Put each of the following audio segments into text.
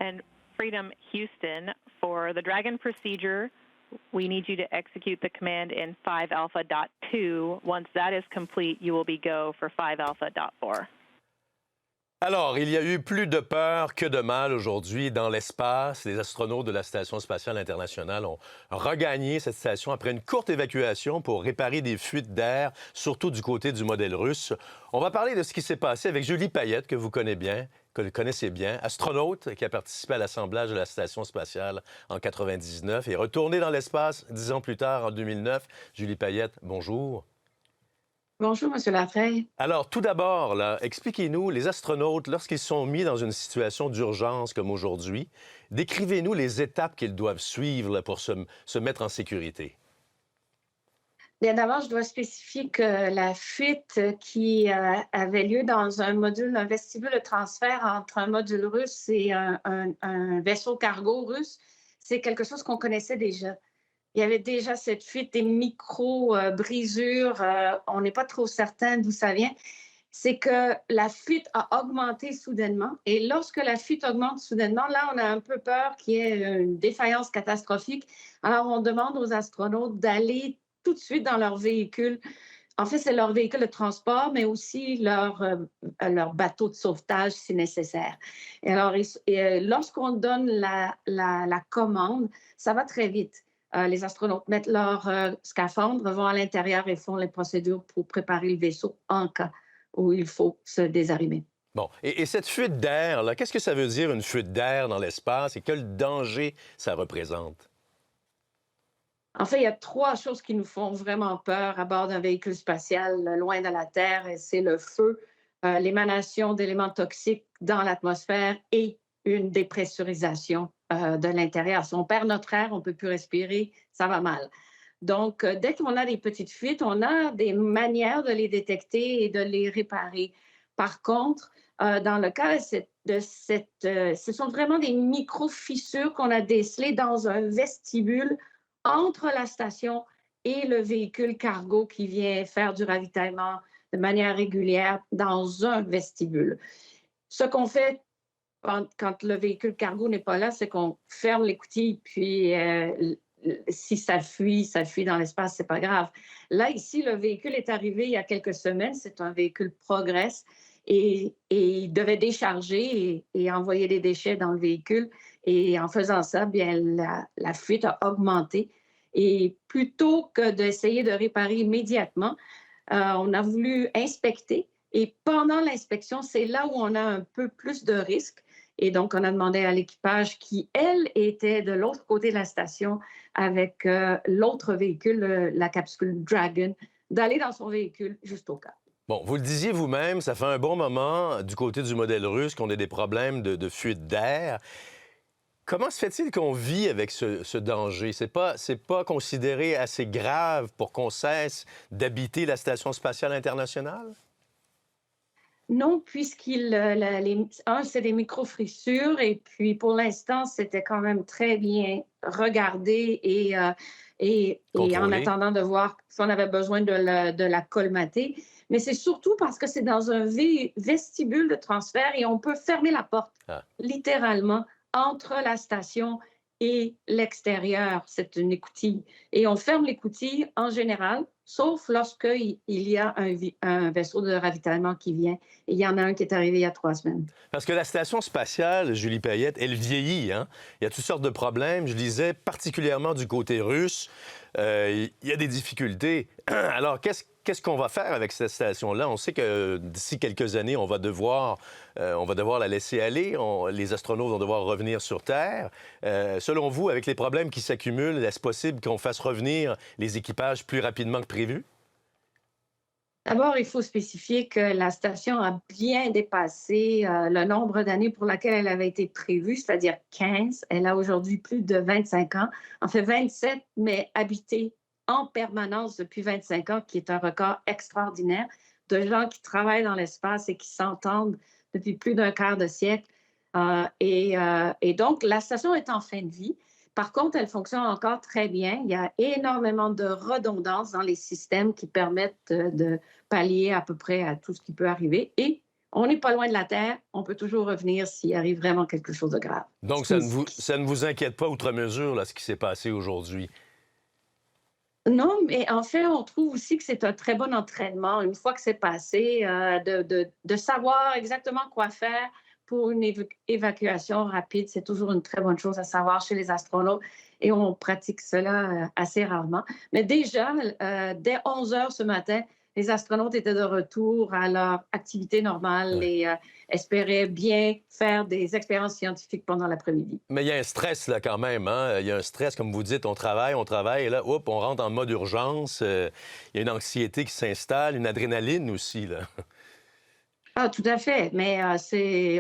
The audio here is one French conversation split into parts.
And Freedom Houston, for the Dragon procedure, we need you to execute the command in 5-alpha.2. Once that is complete, you will be go for 5-alpha.4. Alors, il y a eu plus de peur que de mal aujourd'hui dans l'espace. Les astronautes de la Station spatiale internationale ont regagné cette station après une courte évacuation pour réparer des fuites d'air, surtout du côté du modèle russe. On va parler de ce qui s'est passé avec Julie Payette, que vous connaissez bien, astronaute qui a participé à l'assemblage de la Station spatiale en 1999 et retournée dans l'espace 10 ans plus tard, en 2009. Julie Payette, bonjour. Bonjour, M. Lafrey. Alors, tout d'abord, là, expliquez-nous, les astronautes, lorsqu'ils sont mis dans une situation d'urgence comme aujourd'hui, décrivez-nous les étapes qu'ils doivent suivre là, pour se mettre en sécurité. Bien, d'abord, je dois spécifier que la fuite qui avait lieu dans un vestibule de transfert entre un module russe et un vaisseau cargo russe, c'est quelque chose qu'on connaissait déjà. Il y avait déjà cette fuite, des micro-brisures. On n'est pas trop certain d'où ça vient. C'est que la fuite a augmenté soudainement. Et lorsque la fuite augmente soudainement, là, on a un peu peur qu'il y ait une défaillance catastrophique. Alors, on demande aux astronautes d'aller tout de suite dans leur véhicule. En fait, c'est leur véhicule de transport, mais aussi leur bateau de sauvetage si nécessaire. Et alors, lorsqu'on donne la commande, ça va très vite. Les astronautes mettent leur scaphandre, vont à l'intérieur et font les procédures pour préparer le vaisseau en cas où il faut se désarrimer. Bon, et cette fuite d'air, là, qu'est-ce que ça veut dire, une fuite d'air dans l'espace, et quel danger ça représente? En fait, il y a trois choses qui nous font vraiment peur à bord d'un véhicule spatial loin de la Terre, et c'est le feu, l'émanation d'éléments toxiques dans l'atmosphère et une dépressurisation de l'intérieur. Si on perd notre air, on ne peut plus respirer, ça va mal. Donc, dès qu'on a des petites fuites, on a des manières de les détecter et de les réparer. Par contre, dans le cas ce sont vraiment des micro-fissures qu'on a décelées dans un vestibule entre la station et le véhicule cargo qui vient faire du ravitaillement de manière régulière dans un vestibule. Ce qu'on fait quand le véhicule cargo n'est pas là, c'est qu'on ferme l'écoutille, puis si ça fuit dans l'espace, c'est pas grave. Là, ici, le véhicule est arrivé il y a quelques semaines, c'est un véhicule Progress, et il devait décharger et envoyer des déchets dans le véhicule. Et en faisant ça, bien, la fuite a augmenté. Et plutôt que d'essayer de réparer immédiatement, on a voulu inspecter. Et pendant l'inspection, c'est là où on a un peu plus de risques. Et donc, on a demandé à l'équipage qui, elle, était de l'autre côté de la station avec l'autre véhicule, la capsule Dragon, d'aller dans son véhicule juste au cas. Bon, vous le disiez vous-même, ça fait un bon moment du côté du modèle russe qu'on a des problèmes de fuite d'air. Comment se fait-il qu'on vit avec ce danger? C'est pas considéré assez grave pour qu'on cesse d'habiter la Station spatiale internationale? Non, c'est des micro-frissures et puis pour l'instant, c'était quand même très bien regardé et en Contrôlé? attendant de voir si on avait besoin de la colmater. Mais c'est surtout parce que c'est dans un vestibule de transfert et on peut fermer la porte, Ah. littéralement, entre la station et l'extérieur. C'est une écoutille. Et on ferme l'écoutille en général, sauf lorsqu'il y a un vaisseau de ravitaillement qui vient. Et il y en a un qui est arrivé il y a 3 semaines. Parce que la Station spatiale, Julie Payette, elle vieillit, hein? Il y a toutes sortes de problèmes. Je disais, particulièrement du côté russe, il y a des difficultés. Alors, qu'est-ce qu'on va faire avec cette station-là? On sait que d'ici quelques années, on va devoir la laisser aller. Les astronautes vont devoir revenir sur Terre. Selon vous, avec les problèmes qui s'accumulent, est-ce possible qu'on fasse revenir les équipages plus rapidement que prévu? D'abord, il faut spécifier que la station a bien dépassé le nombre d'années pour laquelle elle avait été prévue, c'est-à-dire 15. Elle a aujourd'hui plus de 25 ans, en fait 27, mais habitée en permanence depuis 25 ans, qui est un record extraordinaire de gens qui travaillent dans l'espace et qui s'entendent depuis plus d'un quart de siècle. Et donc, la station est en fin de vie. Par contre, elle fonctionne encore très bien. Il y a énormément de redondance dans les systèmes qui permettent de pallier à peu près à tout ce qui peut arriver. Et on n'est pas loin de la Terre, on peut toujours revenir s'il arrive vraiment quelque chose de grave. Donc, ça ne vous inquiète pas outre mesure, là, ce qui s'est passé aujourd'hui? Non, mais en fait, on trouve aussi que c'est un très bon entraînement, une fois que c'est passé, de savoir exactement quoi faire pour une évacuation rapide. C'est toujours une très bonne chose à savoir chez les astronautes et on pratique cela assez rarement. Mais déjà, dès 11 heures ce matin, les astronautes étaient de retour à leur activité normale Ouais. et espéraient bien faire des expériences scientifiques pendant l'après-midi. Mais il y a un stress, là, quand même, hein? Il y a un stress, comme vous dites, on travaille, et là, hop, on rentre en mode urgence. Il y a une anxiété qui s'installe, une adrénaline aussi, là. Ah, tout à fait, mais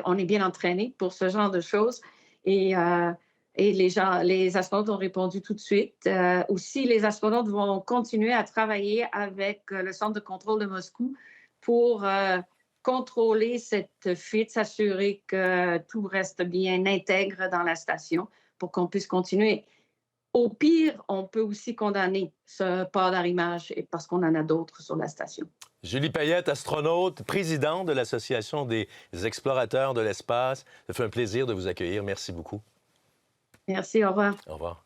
on est bien entraîné pour ce genre de choses et, euh, et les astronautes ont répondu tout de suite. Aussi, les astronautes vont continuer à travailler avec le centre de contrôle de Moscou pour contrôler cette fuite, s'assurer que tout reste bien intègre dans la station pour qu'on puisse continuer. Au pire, on peut aussi condamner ce port d'arrimage parce qu'on en a d'autres sur la station. Julie Payette, astronaute, présidente de l'Association des explorateurs de l'espace. Ça fait un plaisir de vous accueillir. Merci beaucoup. Merci, au revoir. Au revoir.